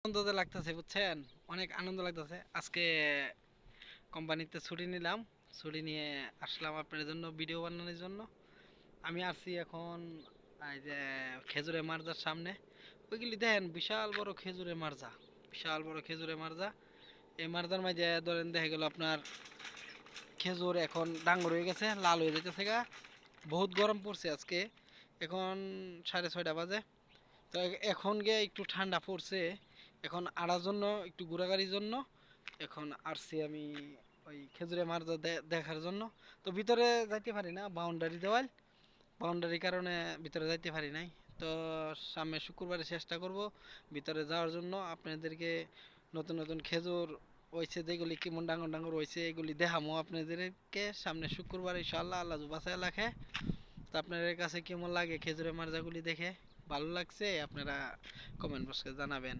আনন্দ লাগতেছে বুঝছেন, অনেক আনন্দ লাগতেছে আজকে। কোম্পানিতে ছুটি নিলাম, ছুটি নিয়ে আসলাম আপনার জন্য ভিডিও বানানোর জন্য। আমি আসছি এখন এই যে খেজুরের মার্জার সামনে। ওইগুলি দেখেন, বিশাল বড় খেজুরের মার্জা, বিশাল বড় খেজুরের মার্জা। এই মার্জার মাঝে ধরেন দেখা গেল আপনার খেজুর এখন ডাঙ্গর হয়ে গেছে, লাল হয়ে যেতেছে গা। বহুত গরম পড়ছে আজকে, এখন 6:30 বাজে। তো এখন গিয়ে একটু ঠান্ডা পড়ছে, এখন আড়ার জন্য একটু ঘোরাঘুরির জন্য এখন আসছি আমি ওই খেজুরে মার্জা দেখার জন্য। তো ভিতরে যাইতে পারি না, বাউন্ডারি দেওয়াল, বাউন্ডারির কারণে ভিতরে যাইতে পারি নাই। তো সামনে শুক্রবারে চেষ্টা করব ভিতরে যাওয়ার জন্য, আপনাদেরকে নতুন নতুন খেজুর হয়েছে যেগুলি কেমন ডাঙর ডাঙর হয়েছে এগুলি দেখামো আপনাদেরকে সামনে শুক্রবার ইনশাআল্লাহ, আল্লাহ বাসায় রাখে। তো আপনাদের কাছে কেমন লাগে খেজুরের মার্জাগুলি দেখে? ভালো লাগছে? আপনারা কমেন্ট বক্সে জানাবেন।